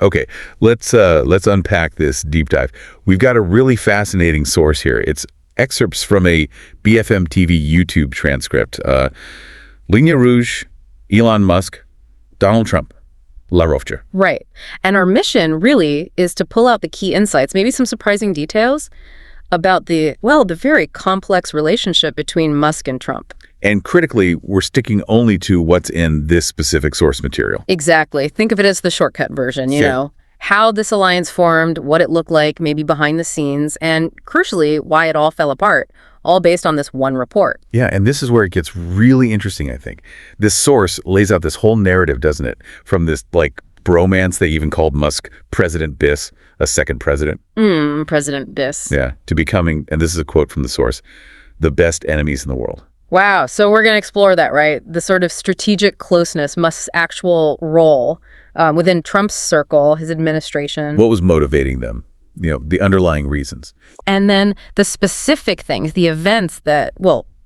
Okay, let's unpack this deep dive. We've got a really fascinating source here. It's excerpts from a BFM TV YouTube transcript. Ligne Rouge, Elon Musk, Donald Trump, La Rofcha. Right. And our mission really is to pull out the key insights, maybe some surprising details about the very complex relationship between Musk and Trump. And critically, we're sticking only to what's in this specific source material. Exactly. Think of it as the shortcut version, you know, how this alliance formed, what it looked like, maybe behind the scenes, and crucially, why it all fell apart, all based on this one report. Yeah, and this is where it gets really interesting, I think. This source lays out this whole narrative, doesn't it? From this, bromance they even called Musk President Biss, a second president. President Biss. Yeah, to becoming, and this is a quote from the source, the best enemies in the world. Wow. So we're going to explore that, right? The sort of strategic closeness, Musk's actual role within Trump's circle, his administration. What was motivating them? The underlying reasons. And then the specific things, the events that,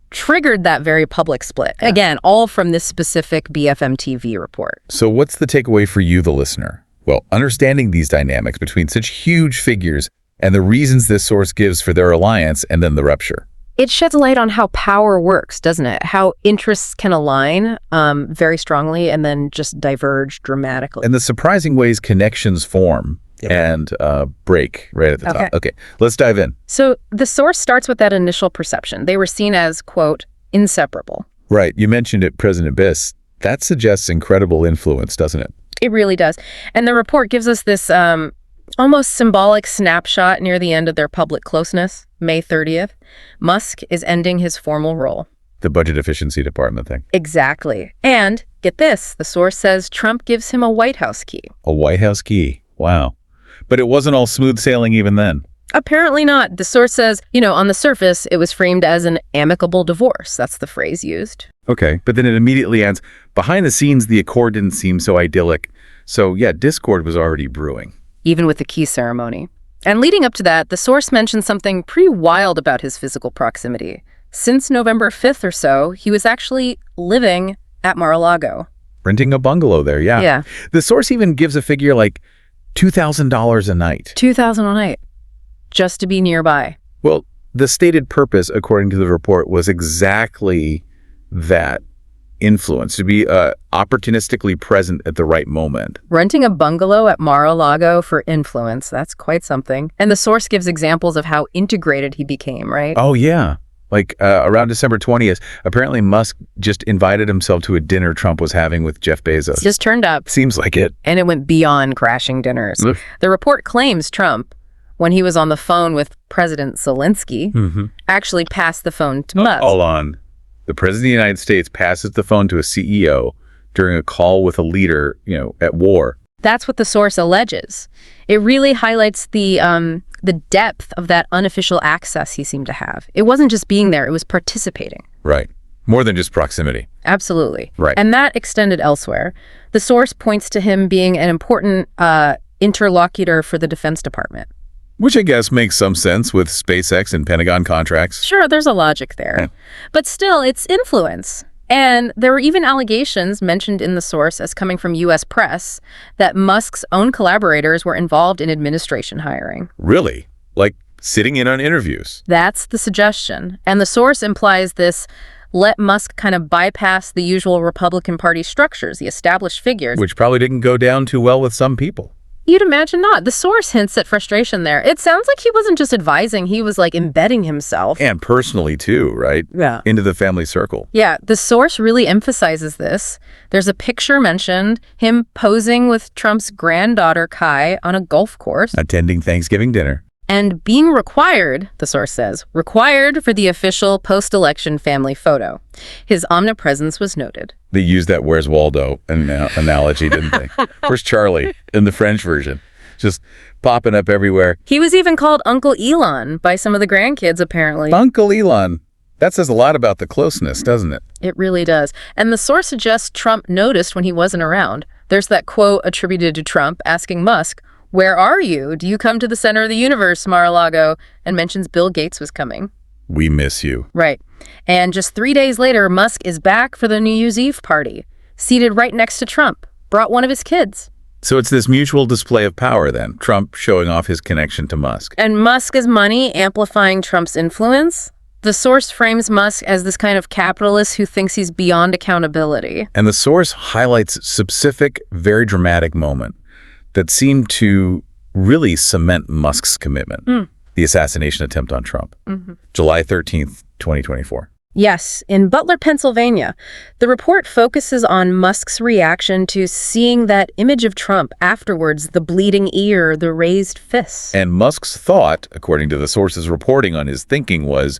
triggered that very public split. Again, all from this specific BFM TV report. So what's the takeaway for you, the listener? Well, understanding these dynamics between such huge figures and the reasons this source gives for their alliance and then the rupture. It sheds light on how power works, doesn't it? How interests can align very strongly and then just diverge dramatically. And the surprising ways connections form and break right at the top. Okay, let's dive in. So the source starts with that initial perception. They were seen as, quote, inseparable. Right. You mentioned it, President Biss. That suggests incredible influence, doesn't it? It really does. And the report gives us this almost symbolic snapshot near the end of their public closeness. May 30th, Musk is ending his formal role. The budget efficiency department thing. Exactly. And get this, the source says Trump gives him a White House key. A White House key. Wow. But it wasn't all smooth sailing even then. Apparently not. The source says, on the surface, it was framed as an amicable divorce. That's the phrase used. Okay, but then it immediately adds, behind the scenes, the accord didn't seem so idyllic. So yeah, discord was already brewing. Even with the key ceremony. And leading up to that, the source mentioned something pretty wild about his physical proximity. Since November 5th or so, he was actually living at Mar-a-Lago. Renting a bungalow there, yeah. Yeah. The source even gives a figure like $2,000 a night. $2,000 a night, just to be nearby. Well, the stated purpose, according to the report, was exactly that. Influence, to be opportunistically present at the right moment. Renting a bungalow at Mar-a-Lago for influence, that's quite something. And the source gives examples of how integrated he became, right? Oh, yeah. Around December 20th, apparently Musk just invited himself to a dinner Trump was having with Jeff Bezos. Just turned up. Seems like it. And it went beyond crashing dinners. The report claims Trump, when he was on the phone with President Zelensky, actually passed the phone to Musk. Hold on. The President of the United States passes the phone to a CEO during a call with a leader, at war. That's what the source alleges. It really highlights the depth of that unofficial access he seemed to have. It wasn't just being there, it was participating. Right. More than just proximity. Absolutely. Right. And that extended elsewhere. The source points to him being an important interlocutor for the Defense Department. Which I guess makes some sense with SpaceX and Pentagon contracts. Sure, there's a logic there. Yeah. But still, it's influence. And there were even allegations mentioned in the source as coming from U.S. press that Musk's own collaborators were involved in administration hiring. Really? Like sitting in on interviews? That's the suggestion. And the source implies this let Musk kind of bypass the usual Republican Party structures, the established figures. Which probably didn't go down too well with some people. You'd imagine not. The source hints at frustration there. It sounds like he wasn't just advising, he was embedding himself. And personally too, right? Yeah. Into the family circle. Yeah, the source really emphasizes this. There's a picture mentioned, him posing with Trump's granddaughter Kai on a golf course. Attending Thanksgiving dinner. And being required, the source says, required for the official post-election family photo. His omnipresence was noted. They used that Where's Waldo analogy, didn't they? Where's Charlie in the French version? Just popping up everywhere. He was even called Uncle Elon by some of the grandkids, apparently. Uncle Elon. That says a lot about the closeness, doesn't it? It really does. And the source suggests Trump noticed when he wasn't around. There's that quote attributed to Trump asking Musk, "Where are you? Do you come to the center of the universe, Mar-a-Lago?" and mentions Bill Gates was coming. We miss you. Right. And just 3 days later, Musk is back for the New Year's Eve party, seated right next to Trump, brought one of his kids. So it's this mutual display of power then, Trump showing off his connection to Musk. And Musk's money amplifying Trump's influence? The source frames Musk as this kind of capitalist who thinks he's beyond accountability. And the source highlights a specific, very dramatic moment that seemed to really cement Musk's commitment. The assassination attempt on Trump. July 13th, 2024. Yes, in Butler, Pennsylvania. The report focuses on Musk's reaction to seeing that image of Trump afterwards, the bleeding ear, the raised fists. And Musk's thought, according to the source's reporting on his thinking, was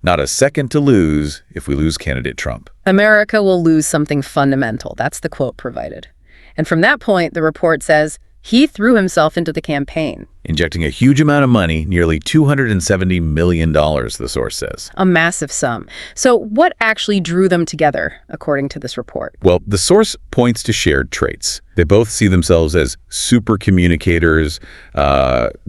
not a second to lose if we lose candidate Trump. America will lose something fundamental. That's the quote provided. And from that point, the report says, he threw himself into the campaign. Injecting a huge amount of money, nearly $270 million, the source says. A massive sum. So what actually drew them together, according to this report? Well, the source points to shared traits. They both see themselves as super communicators,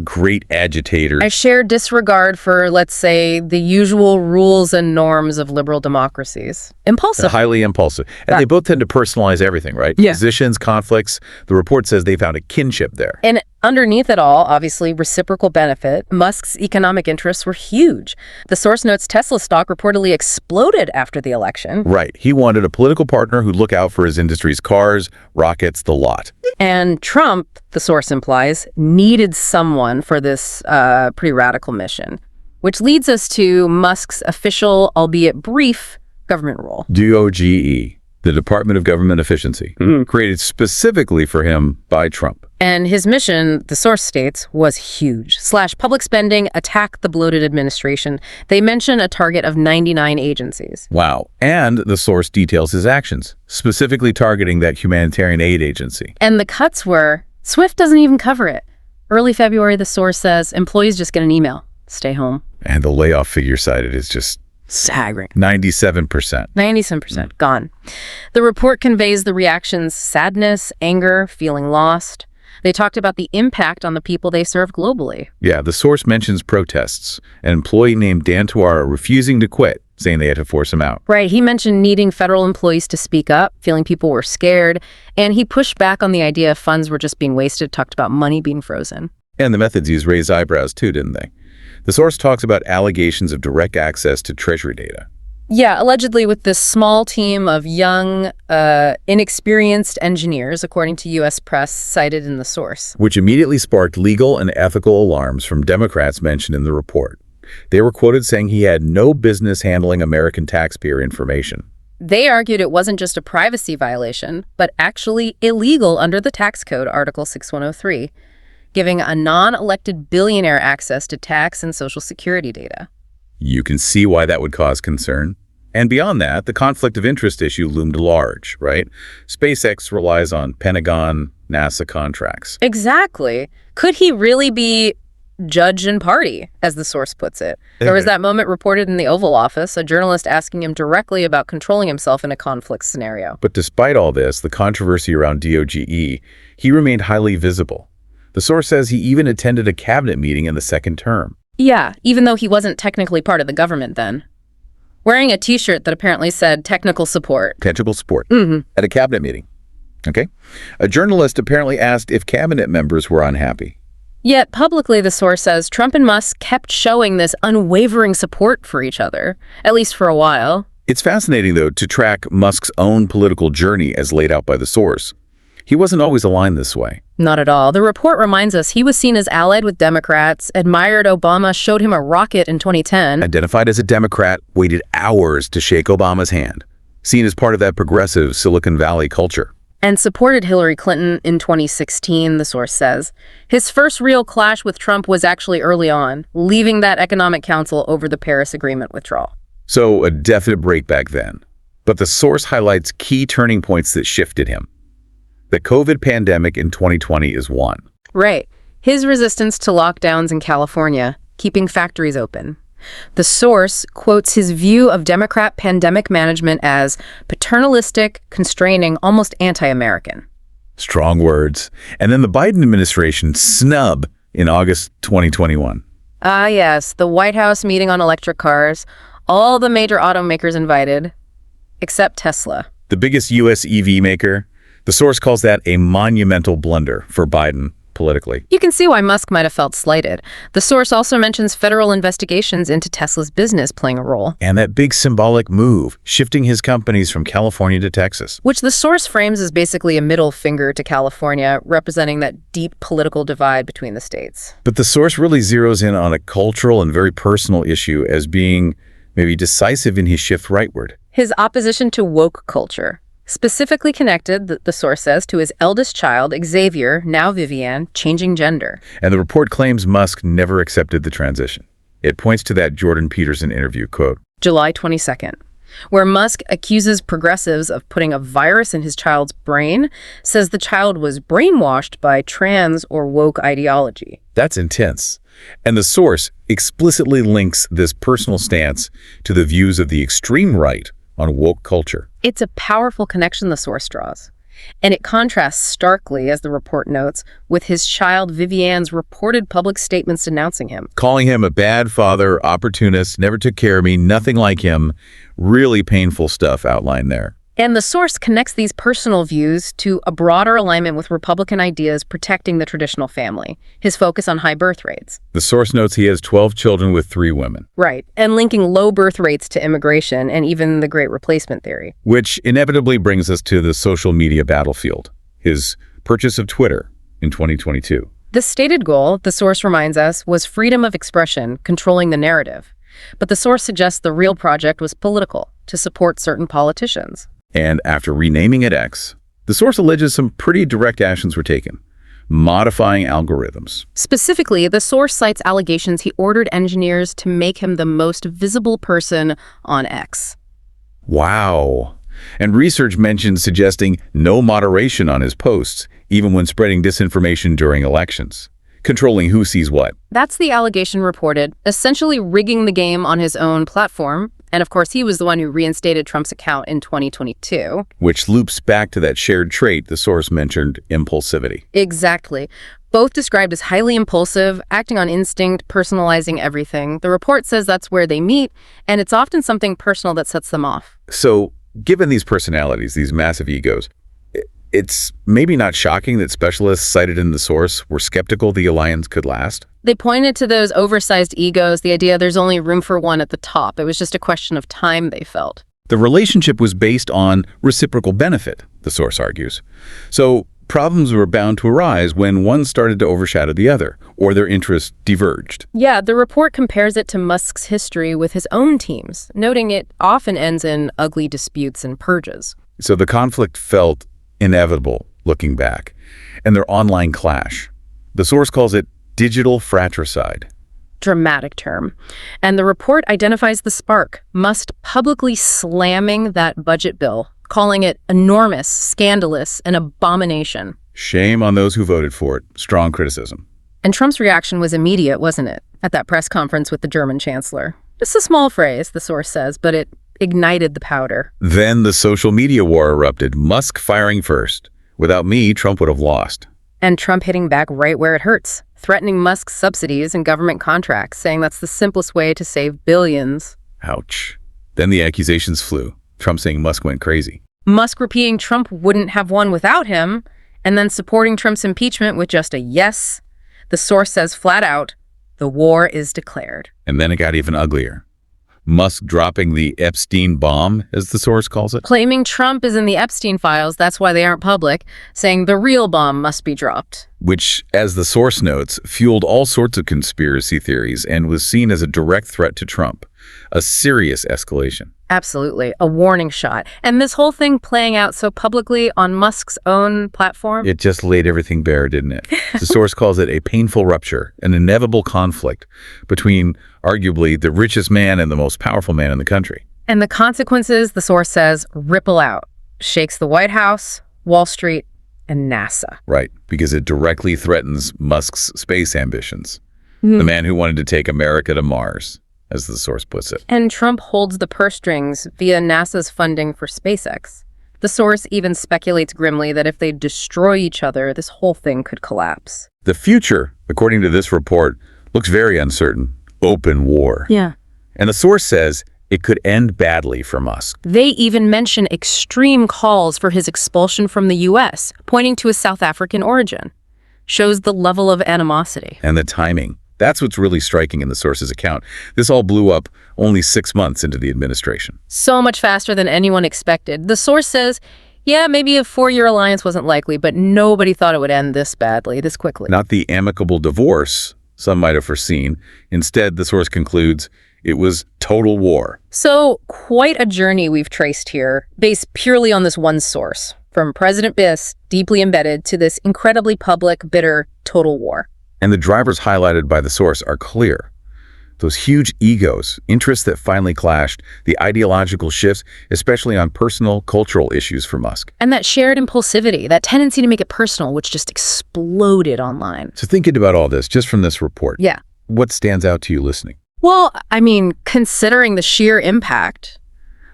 great agitators. I share disregard for, let's say, the usual rules and norms of liberal democracies. Impulsive. Highly impulsive. And they both tend to personalize everything, right? Yeah. Positions, conflicts. The report says they found a kinship there. And underneath it all, obviously, reciprocal benefit. Musk's economic interests were huge. The source notes Tesla stock reportedly exploded after the election. Right. He wanted a political partner who'd look out for his industry's cars, rockets, the lot. And Trump, the source implies, needed someone for this pretty radical mission, which leads us to Musk's official, albeit brief, government role. DOGE, the Department of Government Efficiency, created specifically for him by Trump. And his mission, the source states, was huge. Slash public spending, attack the bloated administration. They mention a target of 99 agencies. Wow. And the source details his actions, specifically targeting that humanitarian aid agency. And the cuts were, Swift doesn't even cover it. Early February, the source says, employees just get an email. Stay home. And the layoff figure cited is just staggering. 97%. 97% gone. The report conveys the reactions: sadness, anger, feeling lost. They talked about the impact on the people they serve globally. Yeah, the source mentions protests. An employee named Dan Tuara refusing to quit, saying they had to force him out. Right. He mentioned needing federal employees to speak up, feeling people were scared, and he pushed back on the idea funds were just being wasted, talked about money being frozen. And the methods used raised eyebrows too, didn't they? The source talks about allegations of direct access to Treasury data. Yeah, allegedly with this small team of young, inexperienced engineers, according to U.S. press cited in the source. Which immediately sparked legal and ethical alarms from Democrats mentioned in the report. They were quoted saying he had no business handling American taxpayer information. They argued it wasn't just a privacy violation, but actually illegal under the tax code, Article 6103, giving a non-elected billionaire access to tax and Social Security data. You can see why that would cause concern. And beyond that, the conflict of interest issue loomed large, right? SpaceX relies on Pentagon, NASA contracts. Exactly. Could he really be judge and party, as the source puts it? There was that moment reported in the Oval Office, a journalist asking him directly about controlling himself in a conflict scenario. But despite all this, the controversy around DOGE, he remained highly visible. The source says he even attended a cabinet meeting in the second term. Yeah, even though he wasn't technically part of the government then. Wearing a T-shirt that apparently said technical support. Technical support. At a cabinet meeting. Okay? A journalist apparently asked if cabinet members were unhappy. Yet publicly, the source says Trump and Musk kept showing this unwavering support for each other, at least for a while. It's fascinating, though, to track Musk's own political journey as laid out by the source. He wasn't always aligned this way. Not at all. The report reminds us he was seen as allied with Democrats, admired Obama, showed him a rocket in 2010. Identified as a Democrat, waited hours to shake Obama's hand. Seen as part of that progressive Silicon Valley culture. And supported Hillary Clinton in 2016, the source says. His first real clash with Trump was actually early on, leaving that Economic Council over the Paris Agreement withdrawal. So a definite break back then. But the source highlights key turning points that shifted him. The COVID pandemic in 2020 is one. Right. His resistance to lockdowns in California, keeping factories open. The source quotes his view of Democrat pandemic management as paternalistic, constraining, almost anti-American. Strong words. And then the Biden administration snub in August 2021. Ah, yes, the White House meeting on electric cars. All the major automakers invited, except Tesla. The biggest U.S. EV maker The source calls that a monumental blunder for Biden politically. You can see why Musk might have felt slighted. The source also mentions federal investigations into Tesla's business playing a role, And that big symbolic move, shifting his companies from California to Texas. which the source frames as basically a middle finger to California, representing that deep political divide between the states. But the source really zeroes in on a cultural and very personal issue as being maybe decisive in his shift rightward. His opposition to woke culture, specifically connected, the source says, to his eldest child, Xavier, now Vivian, changing gender. And the report claims Musk never accepted the transition. It points to that Jordan Peterson interview, quote, July 22nd, where Musk accuses progressives of putting a virus in his child's brain, says the child was brainwashed by trans or woke ideology. That's intense. And the source explicitly links this personal stance to the views of the extreme right on woke culture. It's a powerful connection the source draws. And it contrasts starkly, as the report notes, with his child Vivian's reported public statements denouncing him. Calling him a bad father, opportunist, never took care of me, nothing like him. Really painful stuff outlined there. And the source connects these personal views to a broader alignment with Republican ideas protecting the traditional family, his focus on high birth rates. The source notes he has 12 children with 3 women. Right, and linking low birth rates to immigration and even the Great Replacement theory. Which inevitably brings us to the social media battlefield, his purchase of Twitter in 2022. The stated goal, the source reminds us, was freedom of expression, controlling the narrative. But the source suggests the real project was political, to support certain politicians. And after renaming it X, the source alleges some pretty direct actions were taken, modifying algorithms. Specifically, the source cites allegations he ordered engineers to make him the most visible person on X. Wow. And research mentions suggesting no moderation on his posts, even when spreading disinformation during elections, controlling who sees what. That's the allegation reported, essentially rigging the game on his own platform. And of course, he was the one who reinstated Trump's account in 2022. Which loops back to that shared trait the source mentioned, impulsivity. Exactly. Both described as highly impulsive, acting on instinct, personalizing everything. The report says that's where they meet, and it's often something personal that sets them off. So, given these personalities, these massive egos, it's maybe not shocking that specialists cited in the source were skeptical the alliance could last. They pointed to those oversized egos, the idea there's only room for one at the top. It was just a question of time, they felt. The relationship was based on reciprocal benefit, the source argues. So problems were bound to arise when one started to overshadow the other, or their interests diverged. Yeah, the report compares it to Musk's history with his own teams, noting it often ends in ugly disputes and purges. So the conflict felt inevitable looking back, and their online clash. The source calls it digital fratricide. Dramatic term. And the report identifies the spark, Musk publicly slamming that budget bill, calling it enormous, scandalous, an abomination. Shame on those who voted for it. Strong criticism. And Trump's reaction was immediate, wasn't it? At that press conference with the German chancellor. Just a small phrase, the source says, but it ignited the powder. Then the social media war erupted, Musk firing first. Without me, Trump would have lost. And Trump hitting back right where it hurts, threatening Musk's subsidies and government contracts, saying that's the simplest way to save billions. Ouch. Then the accusations flew. Trump saying Musk went crazy. Musk repeating Trump wouldn't have won without him, and then supporting Trump's impeachment with just a yes. The source says flat out, the war is declared. And then it got even uglier. Musk dropping the Epstein bomb, as the source calls it. Claiming Trump is in the Epstein files, that's why they aren't public, saying the real bomb must be dropped. Which, as the source notes, fueled all sorts of conspiracy theories and was seen as a direct threat to Trump. A serious escalation. Absolutely. A warning shot. And this whole thing playing out so publicly on Musk's own platform. It just laid everything bare, didn't it? The source calls it a painful rupture, an inevitable conflict between arguably the richest man and the most powerful man in the country. And the consequences, the source says, ripple out. Shakes the White House, Wall Street, and NASA. Right, because it directly threatens Musk's space ambitions. The man who wanted to take America to Mars, as the source puts it. And Trump holds the purse strings via NASA's funding for SpaceX. The source even speculates grimly that if they destroy each other, this whole thing could collapse. The future, according to this report, looks very uncertain. Open war. Yeah. And the source says It could end badly for Musk. They even mention extreme calls for his expulsion from the U.S., pointing to his South African origin. Shows the level of animosity. And the timing. That's what's really striking in the source's account. This all blew up only 6 months into the administration. So much faster than anyone expected. The source says, yeah, maybe a 4-year alliance wasn't likely, but nobody thought it would end this badly, this quickly. Not the amicable divorce some might have foreseen. Instead, the source concludes it was total war. So, quite a journey we've traced here, based purely on this one source. From President Biss, deeply embedded, to this incredibly public, bitter, total war. And the drivers highlighted by the source are clear. Those huge egos, interests that finally clashed, the ideological shifts, especially on personal, cultural issues for Musk. And that shared impulsivity, that tendency to make it personal, which just exploded online. So thinking about all this, just from this report, Yeah. what stands out to you listening? Well, I mean, considering the sheer impact,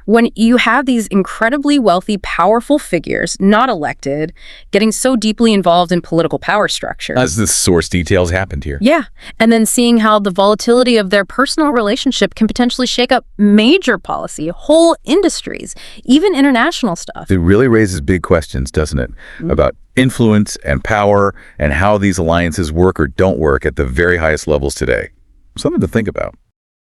when you have these incredibly wealthy, powerful figures, not elected, getting so deeply involved in political power structure. As the source details happened here. Yeah, and then seeing how the volatility of their personal relationship can potentially shake up major policy, whole industries, even international stuff. It really raises big questions, doesn't it? About influence and power and how these alliances work or don't work at the very highest levels today. Something to think about.